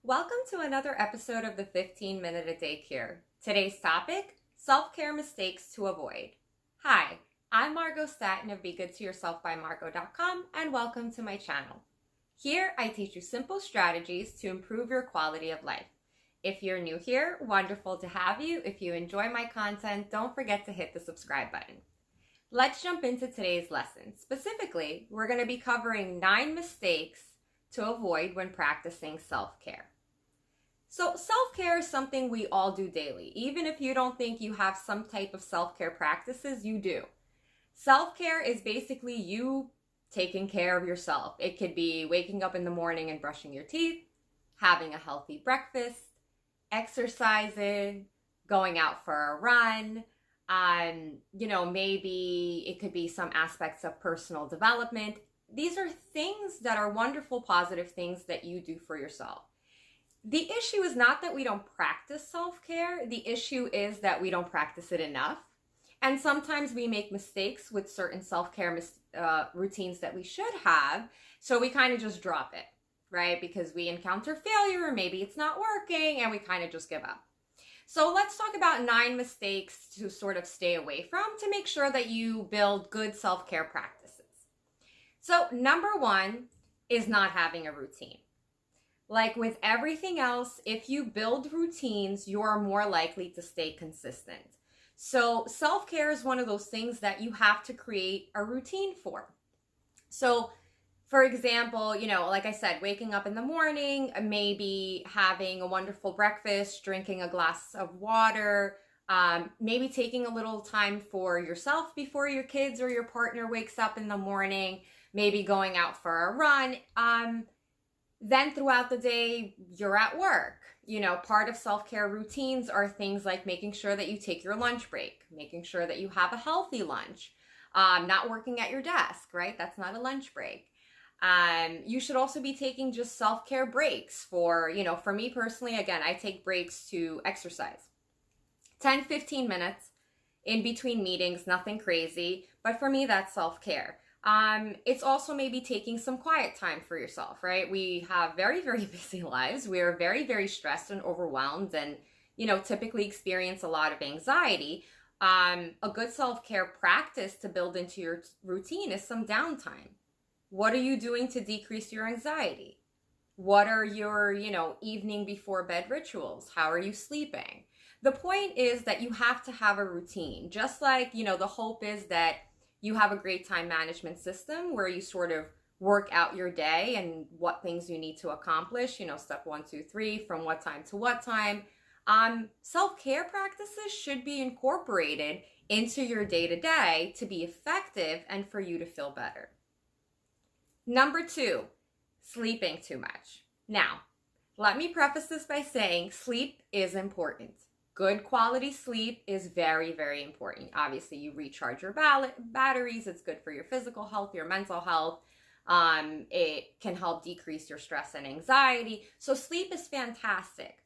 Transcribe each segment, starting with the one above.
Welcome to another episode of the 15 Minute a Day Cure. Today's topic, self-care mistakes to avoid. Hi, I'm Margot Staten of BeGoodToYourselfByMargot.com and welcome to my channel. Here, I teach you simple strategies to improve your quality of life. If you're new here, wonderful to have you. If you enjoy my content, don't forget to hit the subscribe button. Let's jump into today's lesson. Specifically, we're going to be covering 9 mistakes to avoid when practicing self-care. So self-care is something we all do daily. Even if you don't think you have some type of self-care practices, you do. Self-care is basically you taking care of yourself. It could be waking up in the morning and brushing your teeth, having a healthy breakfast, exercising, going out for a run. Maybe it could be some aspects of personal development. These are things that are wonderful, positive things that you do for yourself. The issue is not that we don't practice self-care. The issue is that we don't practice it enough. And sometimes we make mistakes with certain self-care routines that we should have. So we kind of just drop it, right? Because we encounter failure, or maybe it's not working, and we kind of just give up. So let's talk about 9 mistakes to sort of stay away from to make sure that you build good self-care practices. So number 1 is not having a routine. Like with everything else, if you build routines, you're more likely to stay consistent. So self-care is one of those things that you have to create a routine for. So for example, like I said, waking up in the morning, maybe having a wonderful breakfast, drinking a glass of water, maybe taking a little time for yourself before your kids or your partner wakes up in the morning, maybe going out for a run. Then throughout the day, you're at work. Part of self-care routines are things like making sure that you take your lunch break, making sure that you have a healthy lunch, not working at your desk, right? That's not a lunch break. You should also be taking just self-care breaks for me personally, again, I take breaks to exercise. 10, 15 minutes in between meetings, nothing crazy, but for me, that's self-care. It's also maybe taking some quiet time for yourself, right? We have very, very busy lives. We are very, very stressed and overwhelmed and, typically experience a lot of anxiety. A good self-care practice to build into your routine is some downtime. What are you doing to decrease your anxiety? What are your, evening before bed rituals? How are you sleeping? The point is that you have to have a routine. Just like, the hope is that you have a great time management system where you sort of work out your day and what things you need to accomplish, step 1, 2, 3, from what time to what time. Self-care practices should be incorporated into your day-to-day to be effective and for you to feel better. Number 2, sleeping too much. Now, let me preface this by saying sleep is important. Good quality sleep is very, very important. Obviously, you recharge your batteries. It's good for your physical health, your mental health. It can help decrease your stress and anxiety. So sleep is fantastic.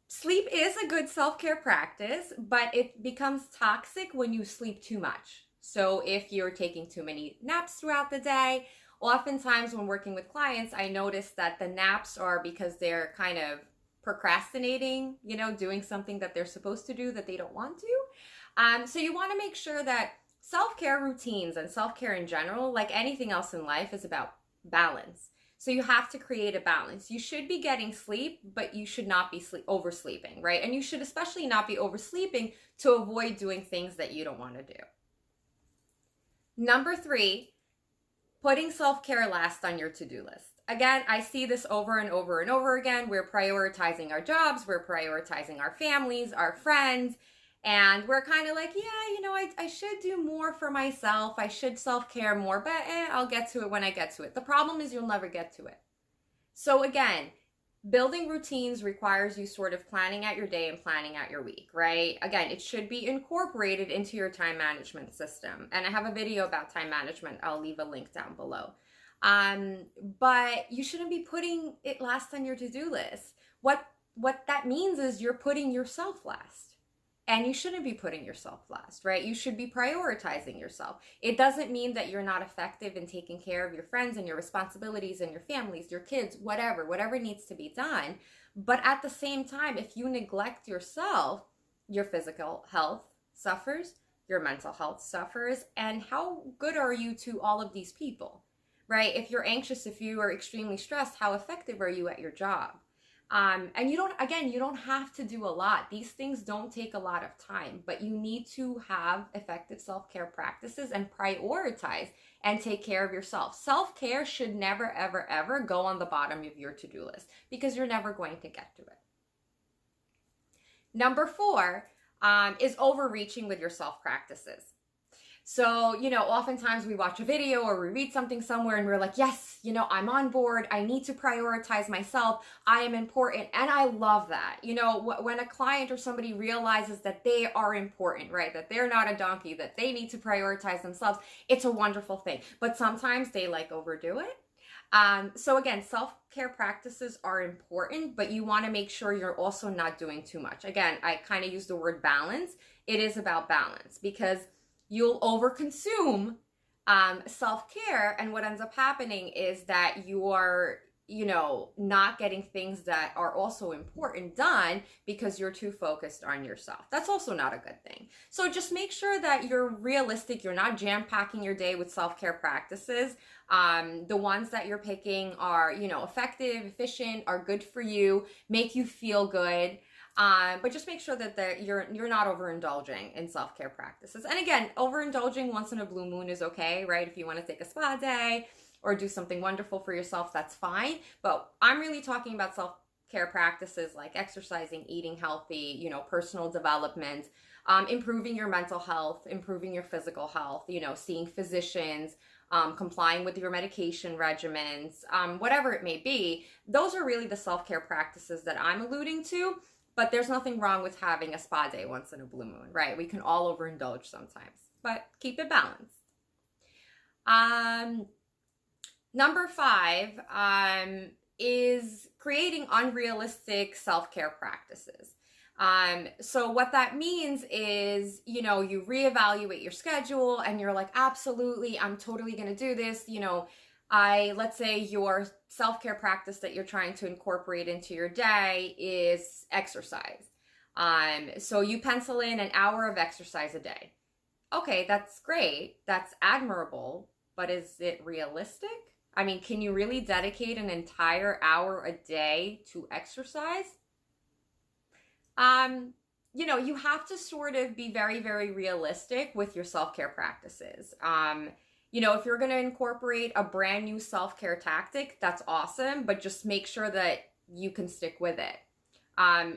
Sleep is a good self-care practice, but it becomes toxic when you sleep too much. So if you're taking too many naps throughout the day, oftentimes when working with clients, I notice that the naps are because they're kind of procrastinating, doing something that they're supposed to do that they don't want to. So you want to make sure that self-care routines and self-care in general, like anything else in life, is about balance. So you have to create a balance. You should be getting sleep, but you should not be oversleeping, right? And you should especially not be oversleeping to avoid doing things that you don't want to do. Number 3, putting self-care last on your to-do list. Again, I see this over and over and over again. We're prioritizing our jobs, we're prioritizing our families, our friends, and we're kind of like, I should do more for myself. I should self-care more, but I'll get to it when I get to it. The problem is you'll never get to it. So again, building routines requires you sort of planning out your day and planning out your week, right? Again, it should be incorporated into your time management system. And I have a video about time management. I'll leave a link down below. But you shouldn't be putting it last on your to-do list. What that means is you're putting yourself last. And you shouldn't be putting yourself last, right? You should be prioritizing yourself. It doesn't mean that you're not effective in taking care of your friends and your responsibilities and your families, your kids, whatever needs to be done. But at the same time, if you neglect yourself, your physical health suffers, your mental health suffers, and how good are you to all of these people, right? If you're anxious, if you are extremely stressed, how effective are you at your job? And you don't have to do a lot. These things don't take a lot of time, but you need to have effective self-care practices and prioritize and take care of yourself. Self-care should never, ever, ever go on the bottom of your to-do list because you're never going to get to it. Number 4 is overreaching with your self practices. So, oftentimes we watch a video or we read something somewhere and we're like, yes, I'm on board. I need to prioritize myself. I am important. And I love that. When a client or somebody realizes that they are important, right? That they're not a donkey, that they need to prioritize themselves. It's a wonderful thing. But sometimes they overdo it. So again, self-care practices are important, but you want to make sure you're also not doing too much. Again, I kind of use the word balance. It is about balance because you'll overconsume self-care, and what ends up happening is that you are not getting things that are also important done because you're too focused on yourself. That's also not a good thing. So just make sure that you're realistic. You're not jam-packing your day with self-care practices. The ones that you're picking are, effective, efficient, are good for you, make you feel good. But just make sure that you're not overindulging in self-care practices. And again, overindulging once in a blue moon is okay, right? If you want to take a spa day or do something wonderful for yourself, that's fine. But I'm really talking about self-care practices like exercising, eating healthy, personal development, improving your mental health, improving your physical health, seeing physicians, complying with your medication regimens, whatever it may be. Those are really the self-care practices that I'm alluding to. But there's nothing wrong with having a spa day once in a blue moon, right? We can all overindulge sometimes, but keep it balanced. Number 5 is creating unrealistic self-care practices. So what that means is, you reevaluate your schedule and you're like, absolutely, I'm totally going to do this. Let's say your self-care practice that you're trying to incorporate into your day is exercise. So you pencil in an hour of exercise a day. Okay, that's great. That's admirable, but is it realistic? I mean, can you really dedicate an entire hour a day to exercise? You have to sort of be very, very realistic with your self-care practices. If you're going to incorporate a brand new self-care tactic, that's awesome, but just make sure that you can stick with it.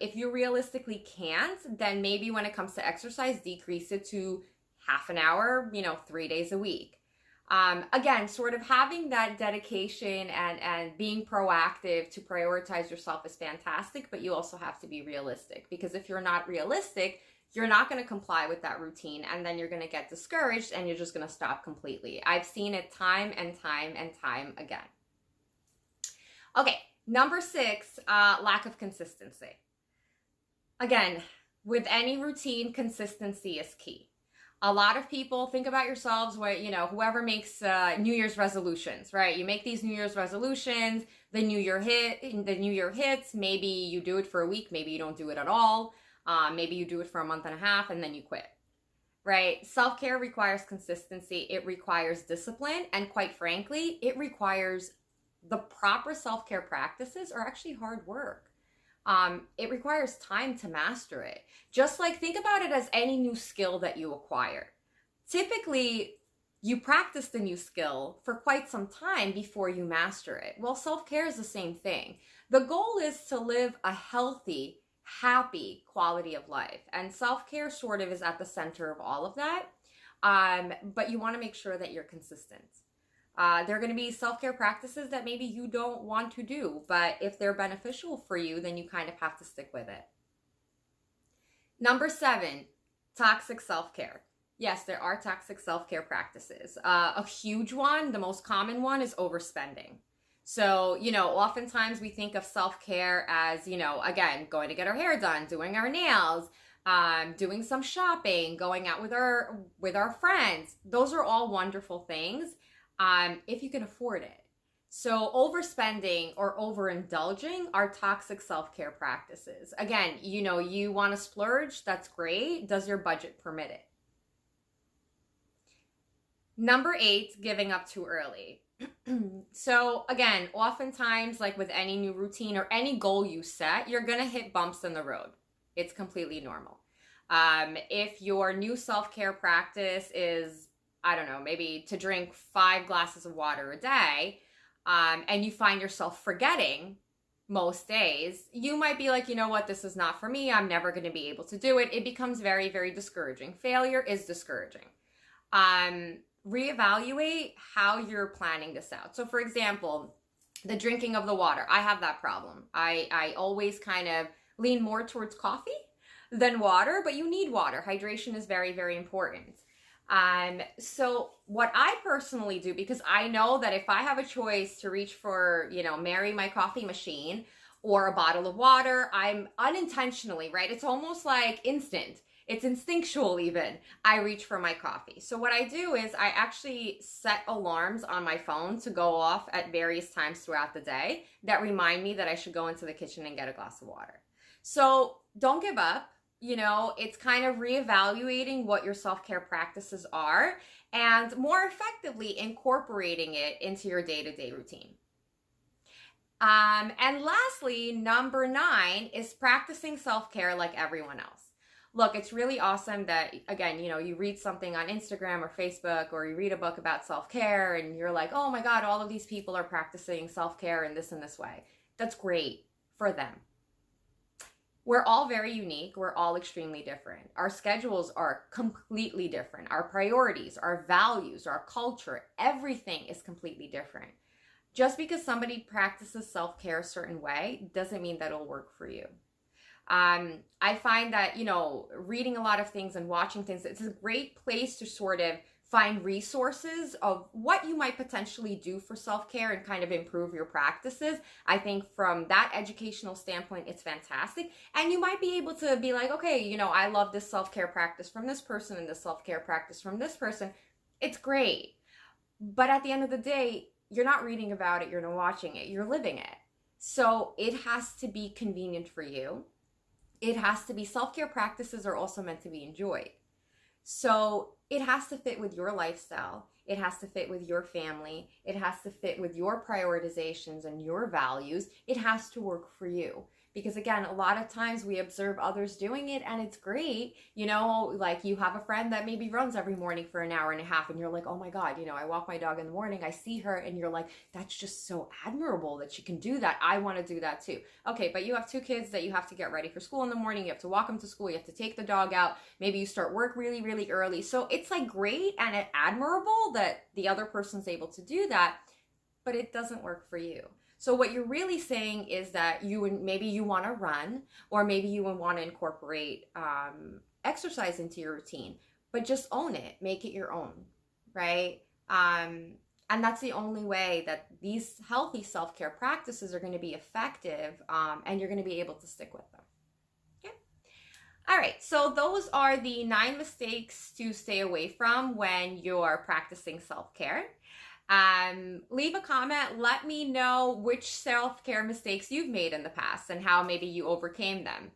If you realistically can't, then maybe when it comes to exercise, decrease it to half an hour, 3 days a week. Again, sort of having that dedication and being proactive to prioritize yourself is fantastic, but you also have to be realistic, because if you're not realistic, you're not going to comply with that routine, and then you're going to get discouraged and you're just going to stop completely. I've seen it time and time and time again. Okay, number 6, lack of consistency. Again, with any routine, consistency is key. A lot of people, think about yourselves, where, whoever makes New Year's resolutions, right? You make these New Year's resolutions, the New Year hits, maybe you do it for a week, maybe you don't do it at all. Maybe you do it for a month and a half and then you quit, right? Self-care requires consistency. It requires discipline. And quite frankly, it requires the proper self-care practices are actually hard work. It requires time to master it. Just like, think about it as any new skill that you acquire. Typically, you practice the new skill for quite some time before you master it. Well, self-care is the same thing. The goal is to live a healthy, happy quality of life, and self-care sort of is at the center of all of that, but you want to make sure that you're consistent. There are going to be self-care practices that maybe you don't want to do, but if they're beneficial for you, then you kind of have to stick with it. Number 7, toxic self-care. Yes, there are toxic self-care practices. A huge one, the most common one, is overspending. So, oftentimes we think of self-care as, again, going to get our hair done, doing our nails, doing some shopping, going out with our friends. Those are all wonderful things if you can afford it. So overspending or overindulging are toxic self-care practices. Again, you want to splurge, that's great. Does your budget permit it? Number 8, giving up too early. So again, oftentimes, like with any new routine or any goal you set, you're going to hit bumps in the road. It's completely normal. If your new self-care practice is, I don't know, maybe to drink 5 glasses of water a day, and you find yourself forgetting most days, you might be like, you know what, this is not for me. I'm never going to be able to do it. It becomes very, very discouraging. Failure is discouraging. Reevaluate how you're planning this out. So for example, the drinking of the water, I have that problem. I always kind of lean more towards coffee than water, but you need water. Hydration is very, very important. So what I personally do, because I know that if I have a choice to reach for, marry my coffee machine or a bottle of water, I'm unintentionally, right? It's almost like instant. It's instinctual even. I reach for my coffee. So what I do is I actually set alarms on my phone to go off at various times throughout the day that remind me that I should go into the kitchen and get a glass of water. So don't give up. It's kind of reevaluating what your self-care practices are and more effectively incorporating it into your day-to-day routine. And lastly, number 9 is practicing self-care like everyone else. Look, it's really awesome that, again, you read something on Instagram or Facebook, or you read a book about self-care and you're like, oh my God, all of these people are practicing self-care in this and this way. That's great for them. We're all very unique. We're all extremely different. Our schedules are completely different. Our priorities, our values, our culture, everything is completely different. Just because somebody practices self-care a certain way doesn't mean that it'll work for you. I find that, reading a lot of things and watching things, it's a great place to sort of find resources of what you might potentially do for self-care and kind of improve your practices. I think from that educational standpoint, it's fantastic. And you might be able to be like, okay, I love this self-care practice from this person and this self-care practice from this person. It's great. But at the end of the day, you're not reading about it, you're not watching it, you're living it. So it has to be convenient for you. It has to be, self-care practices are also meant to be enjoyed. So it has to fit with your lifestyle. It has to fit with your family. It has to fit with your prioritizations and your values. It has to work for you. Because again, a lot of times we observe others doing it and it's great. Like you have a friend that maybe runs every morning for an hour and a half and you're like, oh my God, I walk my dog in the morning, I see her and you're like, that's just so admirable that she can do that. I want to do that too. Okay, but you have 2 kids that you have to get ready for school in the morning. You have to walk them to school. You have to take the dog out. Maybe you start work really, really early. So it's like great and admirable that the other person's able to do that, but it doesn't work for you. So what you're really saying is that maybe you want to run, or maybe you want to incorporate exercise into your routine, but just own it, make it your own, right? And that's the only way that these healthy self-care practices are going to be effective, and you're going to be able to stick with them. Okay. All right. So those are the 9 mistakes to stay away from when you're practicing self-care. Leave a comment. Let me know which self-care mistakes you've made in the past and how maybe you overcame them.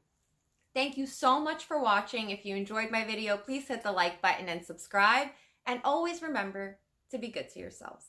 Thank you so much for watching. If you enjoyed my video, please hit the like button and subscribe. And always remember to be good to yourselves.